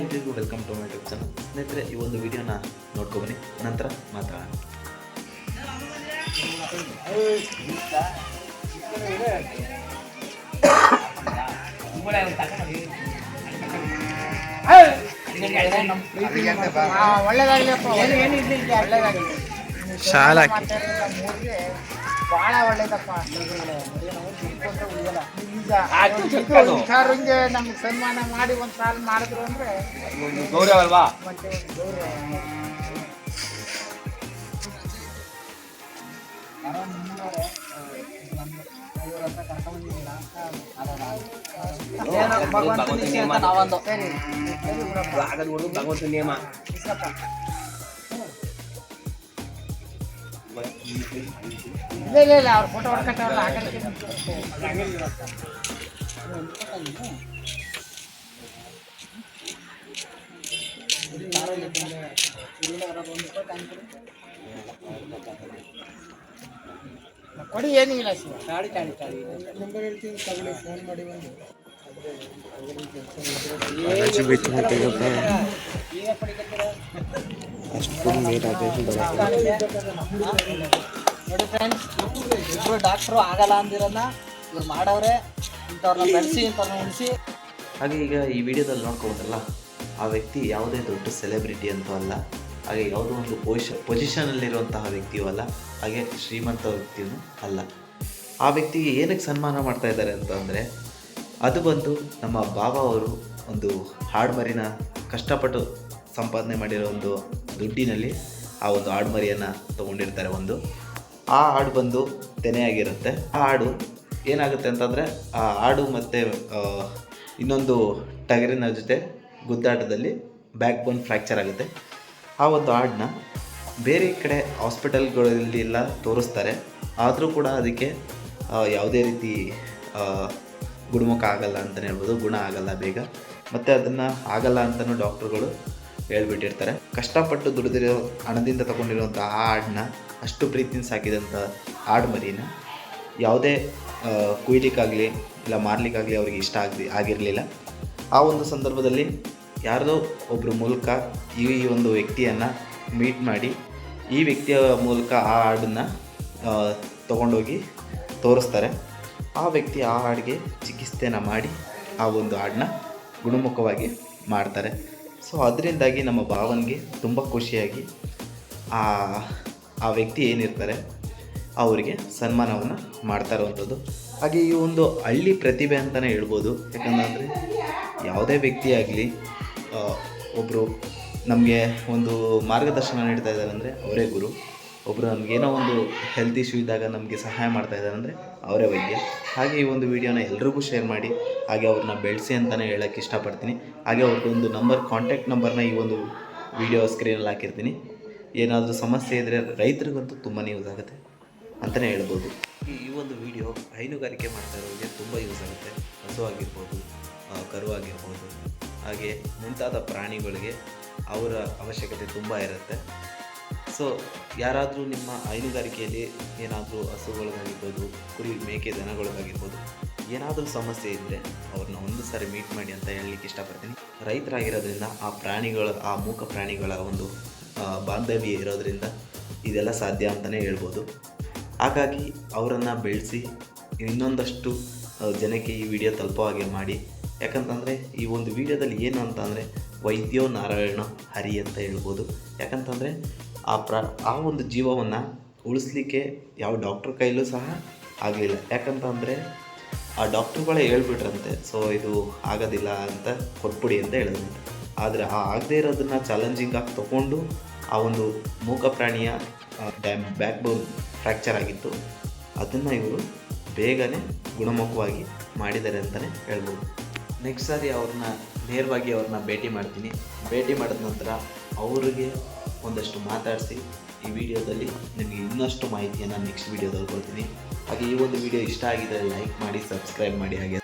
ಎಲ್ರಿಗೂ welcome to my YouTube channel. ಸ್ನೇಹಿತರೆ, ಈ ಒಂದು ವಿಡಿಯೋನ ನೋಡ್ಕೊಬನ್ನಿ, ನಂತರ ಮಾತಾಡೋಣ. ಶಾಲಾ ಬಹಳ ಒಳ್ಳೇದಪ್ಪ. ನಮ್ಗೆ ಸನ್ಮಾನ ಮಾಡಿ ಒಂದು ಸಾಲ ಮಾಡಿದ್ರು ಅಂದ್ರೆ ಗೌರವ ಅಲ್ವಾ? ಮತ್ತೆ ಗೌರವ. ಭಗವಂತ ನಿಯಮ. ಇಲ್ಲ ಅವ್ರ ಫೋಟೋ ಹೊಡ್ಕೊಟ್ಟವ್ರಲ್ಲ ಕೊಡಿ, ಏನಿಲ್ಲ ಸರ್. ನಂಬರ್ ಹೇಳ್ತೀನಿ, ತಗೊಳ್ಳಿ, ಫೋನ್ ಮಾಡಿ ಬಂದು. ನೋಡಿ ಫ್ರೆಂಡ್ಸ್, ಇಬ್ಬರು ಡಾಕ್ಟ್ರು ಆಗಲ್ಲ ಅಂದಿರನ್ನ ಇವ್ರು ಮಾಡವ್ರೆ. ಇಂಥವ್ರನ್ನ ಬೆಳೆಸಿ, ಇಂಥವ್ರನ್ನ ಉಳಿಸಿ. ಹಾಗೆ ಈಗ ಈ ವಿಡಿಯೋದಲ್ಲಿ ನೋಡ್ಕೊಬೋದಲ್ಲ, ಆ ವ್ಯಕ್ತಿ ಯಾವುದೇ ದೊಡ್ಡ ಸೆಲೆಬ್ರಿಟಿ ಅಂತೂ ಅಲ್ಲ, ಹಾಗೆ ಯಾವುದೋ ಒಂದು ಪೊಸಿಷನಲ್ಲಿರುವಂತಹ ವ್ಯಕ್ತಿಯೂ ಅಲ್ಲ, ಹಾಗೆ ಶ್ರೀಮಂತ ವ್ಯಕ್ತಿಯೂ ಅಲ್ಲ. ಆ ವ್ಯಕ್ತಿಗೆ ಏನಕ್ಕೆ ಸನ್ಮಾನ ಮಾಡ್ತಾ ಇದ್ದಾರೆ ಅಂತಂದರೆ, ಅದು ಬಂದು ನಮ್ಮ ಬಾಬಾ ಅವರು ಒಂದು ಹಾಡುಮರಿನ ಕಷ್ಟಪಟ್ಟು ಸಂಪಾದನೆ ಮಾಡಿರೋ ಒಂದು ದುಡ್ಡಿನಲ್ಲಿ ಆ ಒಂದು ಹಾಡುಮರಿಯನ್ನು ತೊಗೊಂಡಿರ್ತಾರೆ. ಆ ಹಾಡು ಬಂದು ತೆನೆಯಾಗಿರುತ್ತೆ. ಆ ಹಾಡು ಏನಾಗುತ್ತೆ ಅಂತಂದರೆ, ಆ ಹಾಡು ಮತ್ತು ಇನ್ನೊಂದು ಟಗರಿನ ಜೊತೆ ಗುದ್ದಾಟದಲ್ಲಿ ಬ್ಯಾಕ್ ಬೋನ್ ಫ್ರ್ಯಾಕ್ಚರ್ ಆಗುತ್ತೆ. ಆ ಒಂದು ಹಾಡನ್ನ ಬೇರೆ ಕಡೆ ಹಾಸ್ಪಿಟಲ್ಗಳಲ್ಲೆಲ್ಲ ತೋರಿಸ್ತಾರೆ. ಆದರೂ ಕೂಡ ಅದಕ್ಕೆ ಯಾವುದೇ ರೀತಿ ಗುಣಮುಖ ಆಗಲ್ಲ ಅಂತಲೇ ಹೇಳ್ಬೋದು, ಗುಣ ಆಗಲ್ಲ ಬೇಗ. ಮತ್ತು ಅದನ್ನು ಆಗಲ್ಲ ಅಂತಲೂ ಡಾಕ್ಟ್ರುಗಳು ಹೇಳ್ಬಿಟ್ಟಿರ್ತಾರೆ. ಕಷ್ಟಪಟ್ಟು ದುಡಿದಿರೋ ಹಣದಿಂದ ತೊಗೊಂಡಿರುವಂಥ ಆ ಹಾಡನ್ನ, ಅಷ್ಟು ಪ್ರೀತಿನ ಸಾಕಿದಂಥ ಹಾಡು ಮರಿನ ಯಾವುದೇ ಕುಯ್ಲಿಕ್ಕಾಗಲಿ ಇಲ್ಲ ಮಾರಲಿಕ್ಕಾಗಲಿ ಅವ್ರಿಗೆ ಇಷ್ಟ ಆಗಿರಲಿಲ್ಲ. ಆ ಒಂದು ಸಂದರ್ಭದಲ್ಲಿ ಯಾರದೋ ಒಬ್ಬರ ಮೂಲಕ ಈ ಒಂದು ವ್ಯಕ್ತಿಯನ್ನು ಮೀಟ್ ಮಾಡಿ, ಈ ವ್ಯಕ್ತಿಯ ಮೂಲಕ ಆ ಹಾಡನ್ನು ತೊಗೊಂಡೋಗಿ ತೋರಿಸ್ತಾರೆ. ಆ ವ್ಯಕ್ತಿ ಆ ಹಾಡಿಗೆ ಚಿಕಿತ್ಸೆನ ಮಾಡಿ ಆ ಒಂದು ಹಾಡನ್ನ ಗುಣಮುಖವಾಗಿ ಮಾಡ್ತಾರೆ. ಸೊ ಅದರಿಂದಾಗಿ ನಮ್ಮ ಭಾವನಿಗೆ ತುಂಬ ಖುಷಿಯಾಗಿ ಆ ವ್ಯಕ್ತಿ ಏನಿರ್ತಾರೆ ಅವರಿಗೆ ಸನ್ಮಾನವನ್ನು ಮಾಡ್ತಾ ಇರುವಂಥದ್ದು. ಹಾಗೆ ಈ ಒಂದು ಹಳ್ಳಿ ಪ್ರತಿಭೆ ಅಂತಲೇ ಹೇಳ್ಬೋದು. ಯಾಕಂದರೆ ಯಾವುದೇ ವ್ಯಕ್ತಿಯಾಗಲಿ ಒಬ್ಬರು ನಮಗೆ ಒಂದು ಮಾರ್ಗದರ್ಶನ ನೀಡ್ತಾ ಇದ್ದಾರೆ ಅಂದರೆ ಅವರೇ ಗುರು. ಒಬ್ಬರು ನಮಗೇನೋ ಒಂದು ಹೆಲ್ತ್ ಇಶ್ಯೂ ಇದ್ದಾಗ ನಮಗೆ ಸಹಾಯ ಮಾಡ್ತಾ ಇದ್ದಾರೆ ಅಂದರೆ ಅವರೇ ವೈದ್ಯ. ಹಾಗೆ ಈ ಒಂದು ವಿಡಿಯೋನ ಎಲ್ರಿಗೂ ಶೇರ್ ಮಾಡಿ, ಹಾಗೆ ಅವ್ರನ್ನ ಬೆಳೆಸಿ ಅಂತಲೇ ಹೇಳೋಕ್ಕೆ ಇಷ್ಟಪಡ್ತೀನಿ. ಹಾಗೆ ಅವ್ರದ್ದೊಂದು ಕಾಂಟ್ಯಾಕ್ಟ್ ನಂಬರ್ನ ಈ ಒಂದು ವಿಡಿಯೋ ಸ್ಕ್ರೀನಲ್ಲಿ ಹಾಕಿರ್ತೀನಿ. ಏನಾದರೂ ಸಮಸ್ಯೆ ಇದ್ದರೆ ರೈತರಿಗಂತೂ ತುಂಬಾ ಯೂಸ್ ಆಗುತ್ತೆ ಅಂತಲೇ ಹೇಳ್ಬೋದು. ಈ ಒಂದು ವಿಡಿಯೋ ಹೈನುಗಾರಿಕೆ ಮಾಡ್ತಾ ಇರೋರಿಗೆ ತುಂಬ ಯೂಸ್ ಆಗುತ್ತೆ. ಹಸು ಆಗಿರ್ಬೋದು, ಕರು ಆಗಿರ್ಬೋದು, ಹಾಗೆ ಮುಂತಾದ ಪ್ರಾಣಿಗಳಿಗೆ ಅವರ ಅವಶ್ಯಕತೆ ತುಂಬ ಇರುತ್ತೆ. ಸೊ ಯಾರಾದರೂ ನಿಮ್ಮ ಹೈನುಗಾರಿಕೆಯಲ್ಲಿ ಏನಾದರೂ ಹಸುಗಳಿಗಾಗಿರ್ಬೋದು, ಕುರಿ ಮೇಕೆ ದನಗಳಿಗಾಗಿರ್ಬೋದು ಏನಾದರೂ ಸಮಸ್ಯೆ ಇದ್ದರೆ ಅವ್ರನ್ನ ಒಂದು ಸಾರಿ ಮೀಟ್ ಮಾಡಿ ಅಂತ ಹೇಳಲಿಕ್ಕೆ ಇಷ್ಟಪಡ್ತೀನಿ. ರೈತರಾಗಿರೋದ್ರಿಂದ ಆ ಮೂಕ ಪ್ರಾಣಿಗಳ ಒಂದು ಬಾಂಧವ್ಯ ಇರೋದರಿಂದ ಇದೆಲ್ಲ ಸಾಧ್ಯ ಅಂತಲೇ ಹೇಳ್ಬೋದು. ಹಾಗಾಗಿ ಅವರನ್ನು ಬೆಳೆಸಿ ಇನ್ನೊಂದಷ್ಟು ಜನಕ್ಕೆ ಈ ವಿಡಿಯೋ ತಲುಪೋ ಹಾಗೆ ಮಾಡಿ. ಯಾಕಂತಂದರೆ ಈ ಒಂದು ವಿಡಿಯೋದಲ್ಲಿ ಏನು ಅಂತಂದರೆ, ವೈದ್ಯೋ ನಾರಾಯಣ ಹರಿ ಅಂತ ಹೇಳ್ಬೋದು. ಯಾಕಂತಂದರೆ ಆ ಒಂದು ಜೀವವನ್ನು ಉಳಿಸ್ಲಿಕ್ಕೆ ಯಾವ ಡಾಕ್ಟ್ರ್ ಕೈಲೂ ಸಹ ಆಗಲಿಲ್ಲ. ಯಾಕಂತಂದರೆ ಆ ಡಾಕ್ಟ್ರುಗಳೇ ಹೇಳ್ಬಿಟ್ರಂತೆ, ಸೊ ಇದು ಆಗೋದಿಲ್ಲ ಅಂತ ಕೊಟ್ಬಿಡಿ ಅಂತ ಹೇಳಿದ್ರಂತೆ. ಆದರೆ ಆಗದೇ ಇರೋದನ್ನು ಚಾಲೆಂಜಿಂಗಾಗಿ ತೊಗೊಂಡು ಆ ಒಂದು ಮೂಕ ಪ್ರಾಣಿಯ ಬ್ಯಾಕ್ ಬೋನ್ ಫ್ರ್ಯಾಕ್ಚರ್ ಆಗಿತ್ತು, ಅದನ್ನು ಇವರು ಬೇಗನೆ ಗುಣಮುಖವಾಗಿ ಮಾಡಿದ್ದಾರೆ ಅಂತಲೇ ಹೇಳ್ಬೋದು. ನೆಕ್ಸ್ಟ್ ಸಾರಿ ನೇರವಾಗಿ ಅವ್ರನ್ನ ಭೇಟಿ ಮಾಡ್ತೀನಿ. ಭೇಟಿ ಮಾಡಿದ ನಂತರ ಅವರಿಗೆ ಒಂದಷ್ಟು ಮಾತಾಡಿಸಿ ಈ ವಿಡಿಯೋದಲ್ಲಿ ನಿಮಗೆ ಇನ್ನಷ್ಟು ಮಾಹಿತಿಯನ್ನು ನೆಕ್ಸ್ಟ್ ವಿಡಿಯೋದಲ್ಲಿ ಕೊಡ್ತೀನಿ. ಹಾಗೆ ಈ ಒಂದು ವಿಡಿಯೋ ಇಷ್ಟ ಆಗಿದ್ದರೆ ಲೈಕ್ ಮಾಡಿ, ಸಬ್ಸ್ಕ್ರೈಬ್ ಮಾಡಿ. ಹಾಗೆ